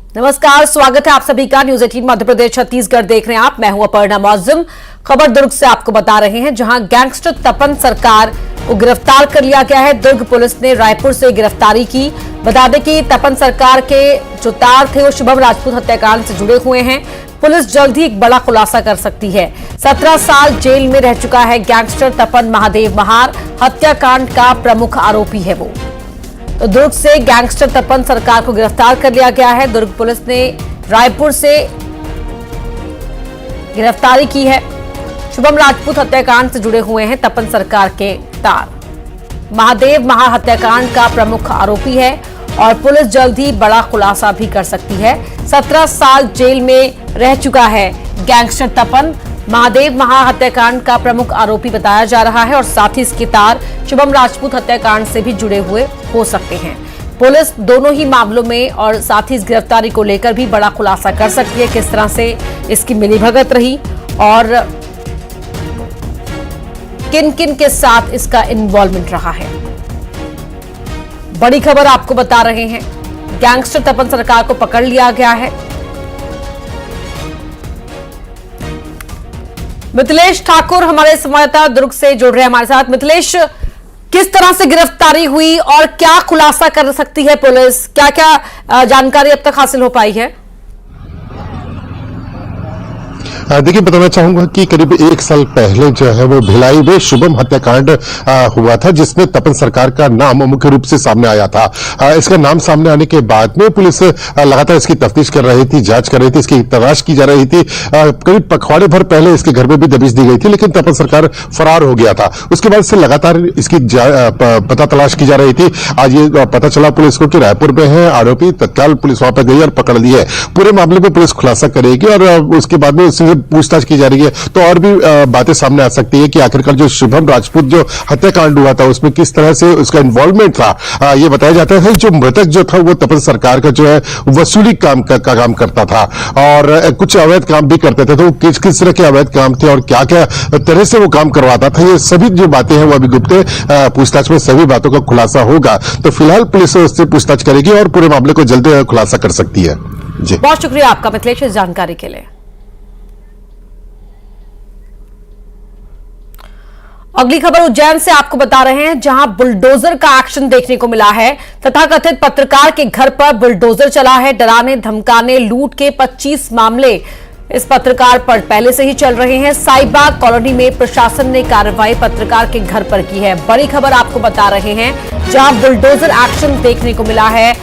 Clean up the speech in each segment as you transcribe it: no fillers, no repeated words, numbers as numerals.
नमस्कार, स्वागत है आप सभी का न्यूज 18 मध्य प्रदेश छत्तीसगढ़ देख रहे हैं आप। मैं हूं अपर्णा मौजम। खबर दुर्ग से आपको बता रहे हैं, जहां गैंगस्टर तपन सरकार को गिरफ्तार कर लिया गया है। दुर्ग पुलिस ने रायपुर से गिरफ्तारी की। बता दें कि तपन सरकार के जो तार थे वो शुभम राजपूत हत्याकांड से जुड़े हुए हैं। पुलिस जल्द ही एक बड़ा खुलासा कर सकती है। 17 साल जेल में रह चुका है गैंगस्टर तपन महादेव महार, हत्याकांड का प्रमुख आरोपी है वो। तो दुर्ग से गैंगस्टर तपन सरकार को गिरफ्तार कर लिया गया है। दुर्ग पुलिस ने रायपुर से गिरफ्तारी की है। शुभम राजपूत हत्याकांड से जुड़े हुए हैं तपन सरकार के तार। महादेव महार हत्याकांड का प्रमुख आरोपी है और पुलिस जल्द ही बड़ा खुलासा भी कर सकती है। 17 साल जेल में रह चुका है गैंगस्टर तपन, महादेव महार हत्याकांड का प्रमुख आरोपी बताया जा रहा है और साथ ही इसके तार शुभम राजपूत हत्याकांड से भी जुड़े हुए हो सकते हैं। पुलिस दोनों ही मामलों में और साथ ही इस गिरफ्तारी को लेकर भी बड़ा खुलासा कर सकती है, किस तरह से इसकी मिलीभगत रही और किन किन के साथ इसका इन्वॉल्वमेंट रहा है। बड़ी खबर आपको बता रहे हैं, गैंगस्टर तपन सरकार को पकड़ लिया गया है। मिथिलेश ठाकुर हमारे संवाददाता दुर्ग से जुड़ रहे हैं हमारे साथ। मिथिलेश, किस तरह से गिरफ्तारी हुई और क्या खुलासा कर सकती है पुलिस, क्या क्या जानकारी अब तक हासिल हो पाई है? देखिए, बताना चाहूंगा कि करीब 1 साल पहले जो है वो भिलाई में शुभम हत्याकांड हुआ था, जिसमें तपन सरकार का नाम मुख्य रूप से सामने आया था। इसका नाम सामने आने के बाद में पुलिस लगातार इसकी तफ्तीश कर रही थी, जांच कर रही थी, इसकी तलाश की जा रही थी। करीब पखवाड़े भर पहले इसके घर में भी दबिश दी गई थी, लेकिन तपन सरकार फरार हो गया था। उसके बाद से लगातार इसकी पता तलाश की जा रही थी। आज ये पता चला पुलिस को कि रायपुर में है आरोपी। तत्काल पुलिस वहां पर गई और पकड़ ली है। पूरे मामले में पुलिस खुलासा करेगी और उसके बाद में उससे पूछताछ की जा रही है, तो और भी बातें सामने आ सकती है कि आखिरकार जो शुभम राजपूत जो हत्याकांड हुआ था उसमें किस तरह से उसका इन्वॉल्वमेंट था। ये बताया जाता है जो मृतक जो था वो तपन सरकार का जो है वसूली काम का काम करता था और कुछ अवैध काम भी करते थे। तो किस किस तरह के अवैध काम थे और क्या क्या तरह से वो काम करवाता था, ये सभी जो बातें हैं वो अभी गुप्त पूछताछ में सभी बातों का खुलासा होगा। तो फिलहाल पुलिस उससे पूछताछ करेगी और पूरे मामले को जल्द खुलासा कर सकती है। जी, बहुत शुक्रिया आपका मिथिलेश इस जानकारी के लिए। अगली खबर उज्जैन से आपको बता रहे हैं, जहां बुलडोजर का एक्शन देखने को मिला है। तथाकथित पत्रकार के घर पर बुलडोजर चला है। डराने धमकाने लूट के 25 मामले इस पत्रकार पर पहले से ही चल रहे हैं। साईबाग कॉलोनी में प्रशासन ने कार्रवाई पत्रकार के घर पर की है। बड़ी खबर आपको बता रहे हैं, जहां बुलडोजर एक्शन देखने को मिला है।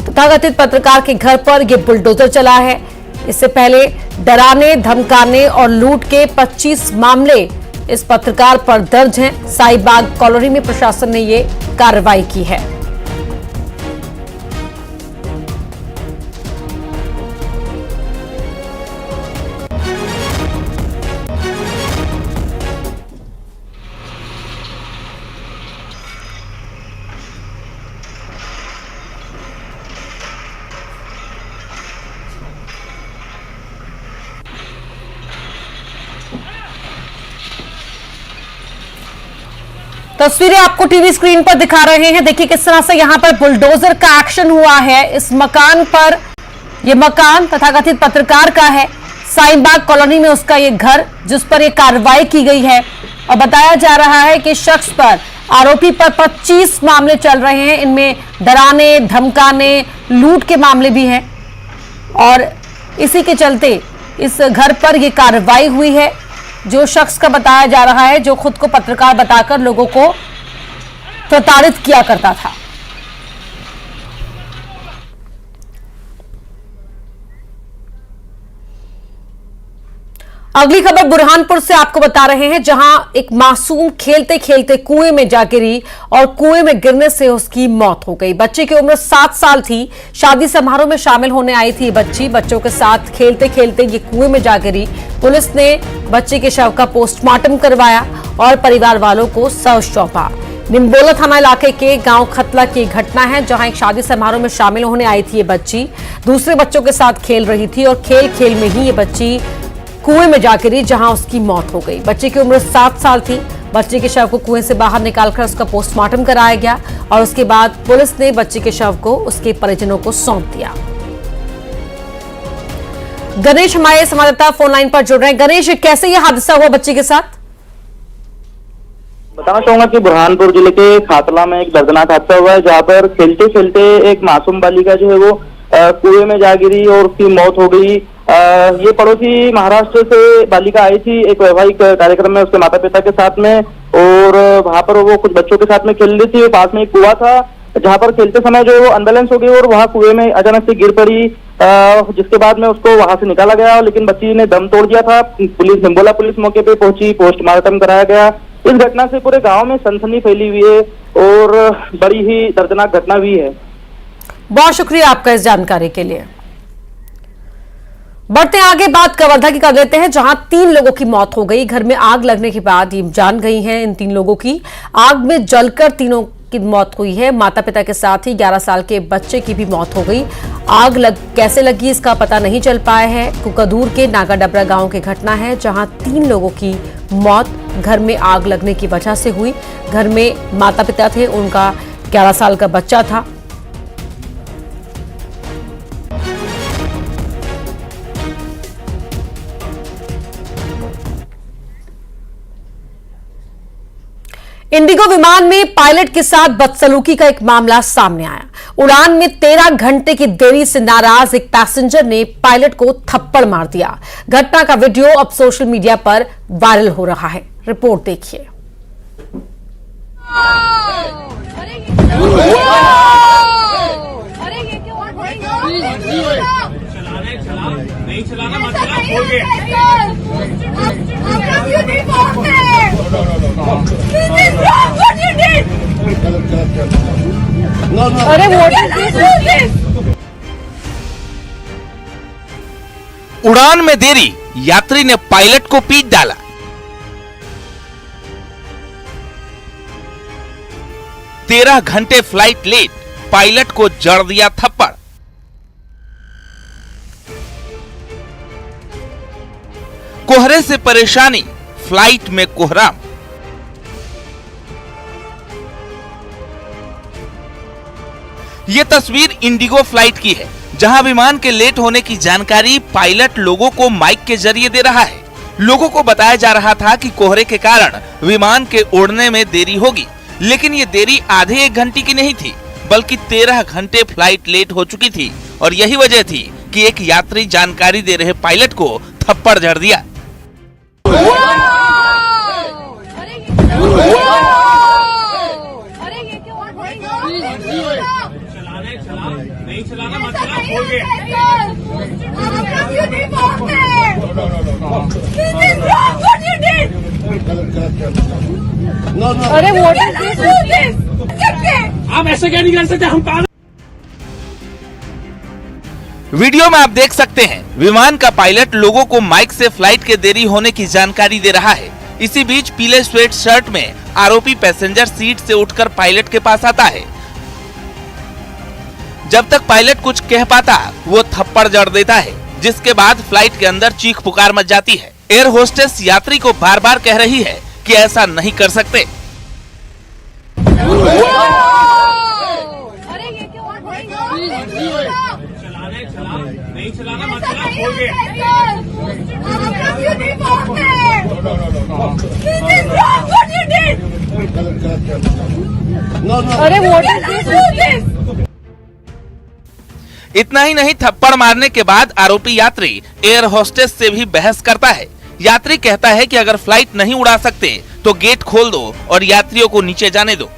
तथाकथित पत्रकार के घर पर यह बुलडोजर चला है। इससे पहले डराने धमकाने और लूट के 25 मामले इस पत्रकार पर दर्ज हैं। साईबाग कॉलोनी में प्रशासन ने ये कार्रवाई की है। तस्वीरें आपको टीवी स्क्रीन पर दिखा रहे हैं। देखिए किस तरह से यहां पर बुलडोजर का एक्शन हुआ है। इस मकान पर, यह मकान तथाकथित पत्रकार का है। साईबाग कॉलोनी में उसका ये घर, जिस पर यह कार्रवाई की गई है और बताया जा रहा है कि शख्स पर, आरोपी पर 25 मामले चल रहे हैं। इनमें डराने धमकाने लूट के मामले भी हैं और इसी के चलते इस घर पर यह कार्रवाई हुई है। जो शख्स का बताया जा रहा है, जो खुद को पत्रकार बताकर लोगों को प्रताड़ित किया करता था। अगली खबर बुरहानपुर से आपको बता रहे हैं, जहां एक मासूम खेलते खेलते कुएं में जा गिरी और कुएं में गिरने से उसकी मौत हो गई। बच्चे की उम्र 7 साल थी। शादी समारोह में शामिल होने आई थी बच्ची। बच्चों के साथ खेलते खेलते ये कुएं में जा गिरी। पुलिस ने बच्चे के शव का पोस्टमार्टम करवाया और परिवार वालों को शव सौंपा। निम्बोला थाना इलाके के गांव खतला की घटना है, जहां एक शादी समारोह में शामिल होने आई थी ये बच्ची। दूसरे बच्चों के साथ खेल रही थी और खेल खेल में ही ये बच्ची कुएं में जा गिरी, जहां उसकी मौत हो गई। बच्चे की उम्र 7 साल थी। बच्चे के शव को कुएं से बाहर निकालकर उसका पोस्टमार्टम कराया गया और उसके बाद पुलिस ने बच्चे के शव को उसके परिजनों को सौंप दिया। गणेश हमारे संवाददाता फोन लाइन पर जुड़ रहे हैं। गणेश, कैसे यह हादसा हुआ बच्चे के साथ? बताना चाहूंगा कि बुरहानपुर जिले के खातला में एक दर्दनाक हादसा हुआ है, जहां पर खेलते खेलते एक मासूम बालिका जो है वो कुएं में जा गिरी और उसकी मौत हो गई। ये पड़ोसी महाराष्ट्र से बालिका आई थी एक वैवाहिक कार्यक्रम में उसके माता पिता के साथ में, और वहां पर वो कुछ बच्चों के साथ में खेल रही थी। पास में एक कुआं था जहां पर खेलते समय जो है वो अनबैलेंस हो गई और वहां कुएं में अचानक से गिर पड़ी, जिसके बाद में उसको वहां से निकाला गया, लेकिन बच्ची ने दम तोड़ दिया था। पुलिस निम्बोला पुलिस मौके पे पहुंची, पोस्टमार्टम कराया गया। इस घटना से पूरे गांव में सनसनी फैली हुई है और बड़ी ही दर्दनाक घटना हुई है। बहुत शुक्रिया आपका इस जानकारी के लिए। बढ़ते आगे, बात कवर्धा की कर लेते हैं, जहां 3 लोगों की मौत हो गई। घर में आग लगने के बाद ये जान गई हैं इन 3 लोगों की। आग में जलकर तीनों की मौत हुई है। माता पिता के साथ ही 11 साल के बच्चे की भी मौत हो गई। कैसे लगी इसका पता नहीं चल पाया है। कुकादूर के नागाडबरा गांव की घटना है, जहां 3 लोगों की मौत घर में आग लगने की वजह से हुई। घर में माता पिता थे, उनका 11 साल का बच्चा था। इंडिगो विमान में पायलट के साथ बदसलूकी का एक मामला सामने आया। उड़ान में 13 घंटे की देरी से नाराज एक पैसेंजर ने पायलट को थप्पड़ मार दिया। घटना का वीडियो अब सोशल मीडिया पर वायरल हो रहा है। रिपोर्ट देखिए। उड़ान में देरी, यात्री ने पायलट को पीट डाला। तेरह घंटे फ्लाइट लेट, पायलट को जड़ दिया थप्पड़। कोहरे से परेशानी, फ्लाइट में कोहराम। यह तस्वीर इंडिगो फ्लाइट की है, जहां विमान के लेट होने की जानकारी पायलट लोगों को माइक के जरिए दे रहा है। लोगों को बताया जा रहा था कि कोहरे के कारण विमान के उड़ने में देरी होगी, लेकिन ये देरी आधे 1 घंटे की नहीं थी, बल्कि 13 घंटे फ्लाइट लेट हो चुकी थी। और यही वजह थी कि एक यात्री जानकारी दे रहे पायलट को थप्पड़ जड़ दिया। अरे आप ऐसे क्या नहीं कर सकते, हम पागल। वीडियो में आप देख सकते हैं, विमान का पायलट लोगों को माइक से फ्लाइट के देरी होने की जानकारी दे रहा है। इसी बीच पीले स्वेट शर्ट में आरोपी पैसेंजर सीट से उठकर पायलट के पास आता है। जब तक पायलट कुछ कह पाता, वो थप्पड़ जड़ देता है, जिसके बाद फ्लाइट के अंदर चीख पुकार मच जाती है। एयर होस्टेस यात्री को बार बार कह रही है कि ऐसा नहीं कर सकते। इतना ही नहीं, थप्पड़ मारने के बाद आरोपी यात्री एयर होस्टेस से भी बहस करता है। यात्री कहता है कि अगर फ्लाइट नहीं उड़ा सकते तो गेट खोल दो और यात्रियों को नीचे जाने दो।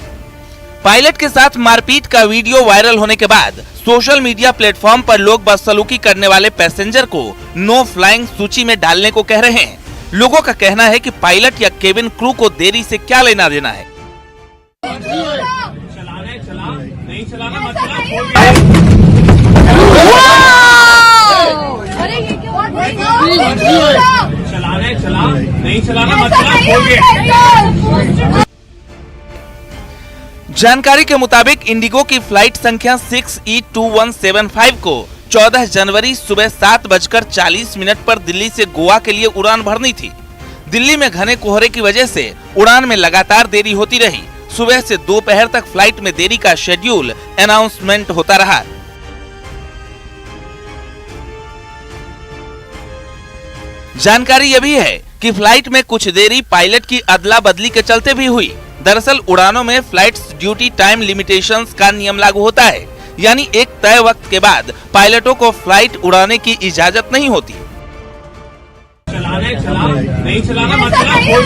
पायलट के साथ मारपीट का वीडियो वायरल होने के बाद सोशल मीडिया प्लेटफॉर्म पर लोग बदसलूकी करने वाले पैसेंजर को नो फ्लाइंग सूची में डालने को कह रहे हैं। लोगों का कहना है कि पायलट या केबिन क्रू को देरी से क्या लेना देना है। जानकारी के मुताबिक इंडिगो की फ्लाइट संख्या 6E2175 को 14 जनवरी सुबह 7:40 पर दिल्ली से गोवा के लिए उड़ान भरनी थी। दिल्ली में घने कोहरे की वजह से उड़ान में लगातार देरी होती रही। सुबह से दोपहर तक फ्लाइट में देरी का शेड्यूल अनाउंसमेंट होता रहा। जानकारी ये भी है कि फ्लाइट में कुछ देरी पायलट की अदला बदली के चलते भी हुई। दरअसल उड़ानों में फ्लाइट्स ड्यूटी टाइम लिमिटेशंस का नियम लागू होता है, यानी एक तय वक्त के बाद पायलटों को फ्लाइट उड़ाने की इजाजत नहीं होती। नहीं चलाना मत चला, हो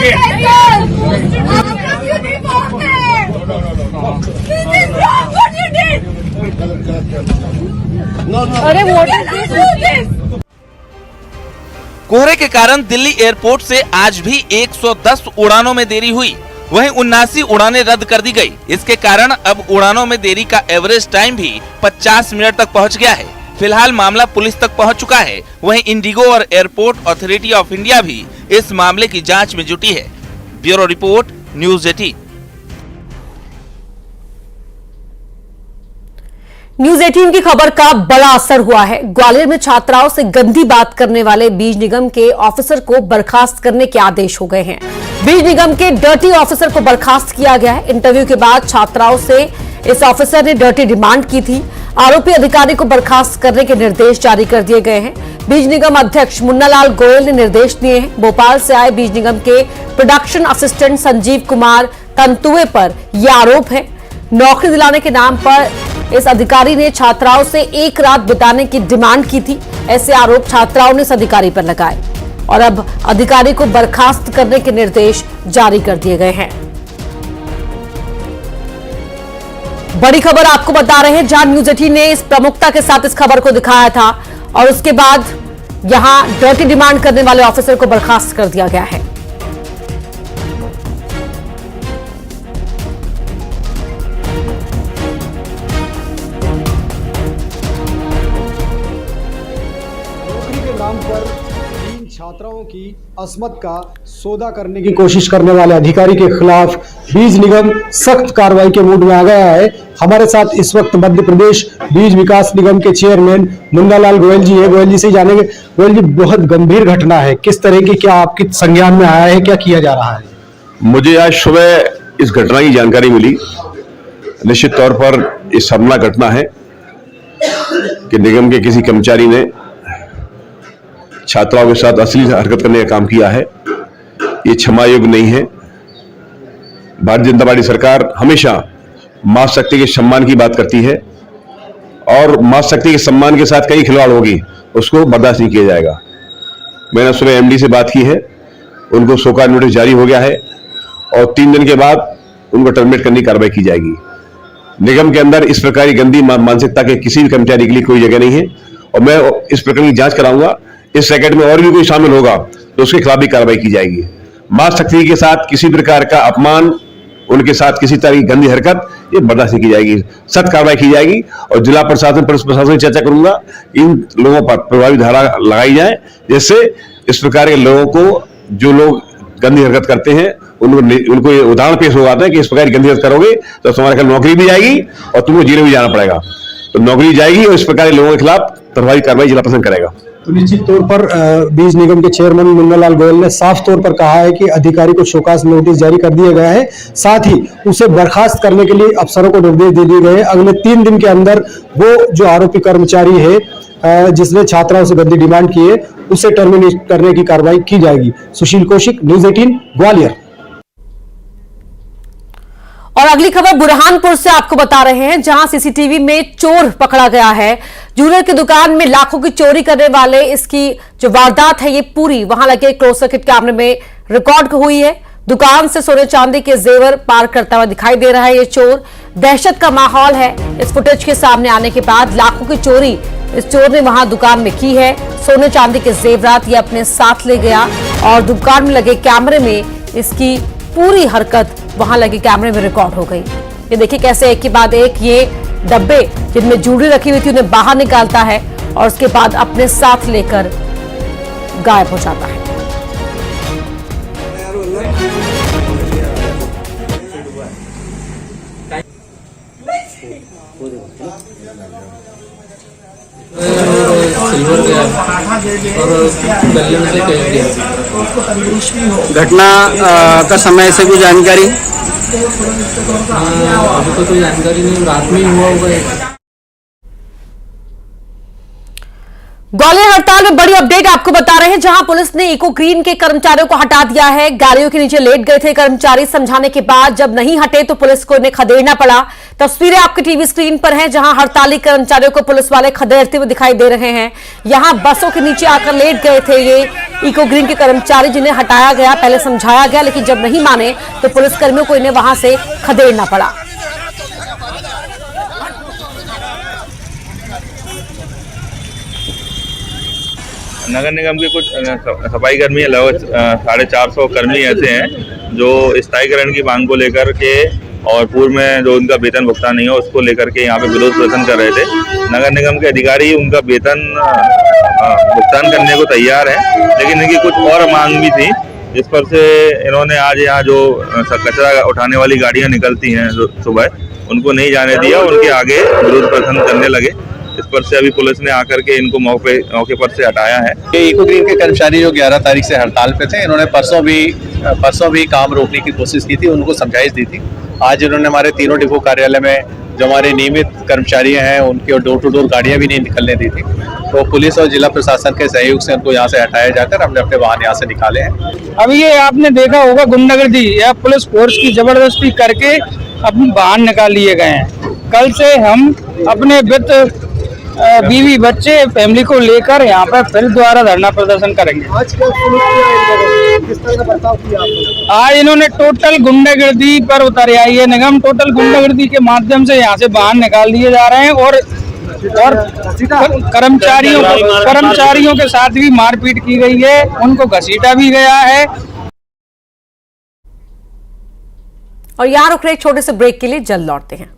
कोहरे के कारण दिल्ली एयरपोर्ट से आज भी 110 उड़ानों में देरी हुई, वहीं 79 उड़ानें रद्द कर दी गई। इसके कारण अब उड़ानों में देरी का एवरेज टाइम भी 50 मिनट तक पहुंच गया है। फिलहाल मामला पुलिस तक पहुंच चुका है। वहीं इंडिगो और एयरपोर्ट अथॉरिटी ऑफ इंडिया भी इस मामले की जांच में जुटी है। Bureau report, news 18। न्यूज 18 की खबर का बड़ा असर हुआ है। ग्वालियर में छात्राओं से गंदी बात करने वाले बीज निगम के ऑफिसर को बर्खास्त करने के आदेश हो गए हैं। बीज निगम के डर्टी ऑफिसर को बर्खास्त किया गया है। इंटरव्यू के बाद छात्राओं से इस ऑफिसर ने डर्टी डिमांड की थी। आरोपी अधिकारी को बर्खास्त करने के निर्देश जारी कर दिए गए हैं। बीज निगम अध्यक्ष मुन्नालाल गोयल ने निर्देश दिए हैं। भोपाल से आए बीज निगम के प्रोडक्शन असिस्टेंट संजीव कुमार तंतुए पर यह आरोप है। नौकरी दिलाने के नाम पर इस अधिकारी ने छात्राओं से एक रात बिताने की डिमांड की थी। ऐसे आरोप छात्राओं ने इस अधिकारी पर लगाए और अब अधिकारी को बर्खास्त करने के निर्देश जारी कर दिए गए हैं। बड़ी खबर आपको बता रहे हैं, जहां न्यूज 18 ने इस प्रमुखता के साथ इस खबर को दिखाया था और उसके बाद यहां डर्टी डिमांड करने वाले ऑफिसर को बर्खास्त कर दिया गया है। नाम पर 3 छात्राओं की अस्मत का सौदा करने की कोशिश करने वाले अधिकारी के खिलाफ बीज निगम सख्त कार्रवाई के मूड में आ गया है। हमारे साथ इस वक्त मध्य प्रदेश बीज विकास निगम के चेयरमैन मुन्नालाल गोयल जी है। गोयल जी से जानेंगे। गोयल जी, बहुत गंभीर घटना है, किस तरह की, क्या आपके संज्ञान में आया है, क्या किया जा रहा है? मुझे आज सुबह इस घटना की जानकारी मिली। निश्चित तौर पर इस शर्मनाक घटना है कि निगम के किसी कर्मचारी ने छात्राओं के साथ अश्लील हरकत करने का काम किया है। ये क्षमा योग्य नहीं है। भारतीय जनता पार्टी सरकार हमेशा मां शक्ति के सम्मान की बात करती है और मां शक्ति के सम्मान के साथ कई खिलवाड़ होगी, उसको बर्दाश्त नहीं किया जाएगा। मैंने सुबह एमडी से बात की है, उनको शोकॉज नोटिस जारी हो गया है और 3 दिन के बाद उनको टर्मिनेट करने की कार्रवाई की जाएगी। निगम के अंदर इस प्रकार की गंदी मानसिकता के किसी भी कर्मचारी के लिए कोई जगह नहीं है और मैं इस प्रकरण की जांच कराऊंगा। इस सेकेंड में और भी कोई शामिल होगा तो उसके खिलाफ भी कार्रवाई की जाएगी। मां शक्ति के साथ किसी प्रकार का अपमान, उनके साथ किसी तरह की गंदी हरकत, ये बर्दाश्त नहीं की जाएगी। सख्त कार्रवाई की जाएगी और जिला प्रशासन, पुलिस प्रशासन से चर्चा करूंगा, इन लोगों पर प्रभावी धारा लगाई जाए, जिससे इस प्रकार के लोगों को, जो लोग गंदी हरकत करते हैं, उनको ये उदाहरण पेश हो जाता है कि इस प्रकार की गंदी हरकत करोगे तो तुम्हारे खिलाफ नौकरी भी जाएगी और तुमको जेल भी जाना पड़ेगा। तो नौकरी जाएगी और इस प्रकार के लोगों के खिलाफ प्रभावी कार्रवाई जिला प्रशासन करेगा। तो निश्चित तौर पर बीज निगम के चेयरमैन मुन्नालाल गोयल ने साफ तौर पर कहा है कि अधिकारी को शोकॉज नोटिस जारी कर दिया गया है। साथ ही उसे बर्खास्त करने के लिए अफसरों को निर्देश दे दिए गए। अगले 3 दिन के अंदर वो जो आरोपी कर्मचारी है जिसने छात्राओं से गंदी डिमांड की है, उसे टर्मिनेट करने की कार्रवाई की जाएगी। सुशील कौशिक, न्यूज 18 ग्वालियर। और अगली खबर बुरहानपुर से आपको बता रहे हैं, जहां सीसीटीवी में चोर पकड़ा गया है। ज्वेलर की दुकान में लाखों की चोरी करने वाले इसकी जो वारदात है, ये पूरी वहां लगे क्लोज सर्किट कैमरे में रिकॉर्ड हुई है। दुकान से सोने चांदी के जेवर पार करता हुआ दिखाई दे रहा है ये चोर। दहशत का माहौल है इस फुटेज के सामने आने के बाद। लाखों की चोरी इस चोर ने वहां दुकान में की है। सोने चांदी के जेवरात ये अपने साथ ले गया और दुकान में लगे कैमरे में इसकी पूरी हरकत वहां लगे कैमरे में रिकॉर्ड हो गई। ये देखिए कैसे एक के बाद एक ये डब्बे जिनमें ज्वेलरी रखी हुई थी उन्हें बाहर निकालता है और उसके बाद अपने साथ लेकर गायब हो जाता है। सिल्वर गया और गले में से कैश गया। घटना का समय से कोई जानकारी? अभी तो कोई जानकारी नहीं, रात में ही हुआ होगा। ग्वालियर हड़ताल में बड़ी अपडेट आपको बता रहे हैं, जहां पुलिस ने इको ग्रीन के कर्मचारियों को हटा दिया है। गाड़ियों के नीचे लेट गए थे कर्मचारी, समझाने के बाद जब नहीं हटे तो पुलिस को इन्हें खदेड़ना पड़ा। तस्वीरें आपके टीवी स्क्रीन पर हैं, जहां हड़ताली कर्मचारियों को पुलिस वाले खदेड़ते हुए दिखाई दे रहे हैं। यहां बसों के नीचे आकर लेट गए थे ये इको ग्रीन के कर्मचारी, जिन्हें हटाया गया, पहले समझाया गया, लेकिन जब नहीं माने तो पुलिसकर्मियों को इन्हें वहां से खदेड़ना पड़ा। नगर निगम के कुछ सफाई कर्मी लगभग 450 कर्मी ऐसे हैं जो स्थायीकरण की मांग को लेकर के और पूर्व में जो उनका वेतन भुगतान नहीं हो उसको लेकर के यहाँ पे विरोध प्रदर्शन कर रहे थे। नगर निगम के अधिकारी उनका वेतन भुगतान करने को तैयार है, लेकिन इनकी कुछ और मांग भी थी, जिस पर से इन्होंने आज यहाँ जो कचरा उठाने वाली गाड़ियाँ निकलती हैं सुबह, उनको नहीं जाने दिया, उनके आगे विरोध प्रदर्शन करने लगे। इस पर से अभी पुलिस ने आकर के इनको मौके पर से हटाया है। ये इको ग्रीन के कर्मचारी जो 11 तारीख से हड़ताल पे थे, इन्होंने परसों भी काम रोकने की कोशिश की थी, उनको समझाइश दी थी। आज इन्होंने हमारे तीनों डिपो कार्यालय में जो हमारे नियमित कर्मचारी हैं उनकी डोर टू डोर गाड़ियां भी नहीं निकलने दी थी, तो पुलिस और जिला प्रशासन के सहयोग से उनको यहाँ से हटाया जाकर हमने अपने वाहन यहाँ से निकाले हैं। अब ये आपने देखा होगा गुंडागर्दी या पुलिस फोर्स की जबरदस्ती करके अपने वाहन निकाल लिए गए हैं। कल से हम अपने वित्त बीवी बच्चे फैमिली को लेकर यहाँ पर फिर दोबारा धरना प्रदर्शन करेंगे। आज क्या किस तरह का बर्ताव किया आपने? आज इन्होंने टोटल गुंडागर्दी पर उतर आई है निगम, टोटल गुंडागर्दी के माध्यम से यहाँ से बाहर निकाल दिए जा रहे हैं और कर्मचारियों के साथ भी मारपीट की गई है, उनको घसीटा भी गया है। और यहाँ रुक रहे एक छोटे से ब्रेक के लिए, जल्द लौटते हैं।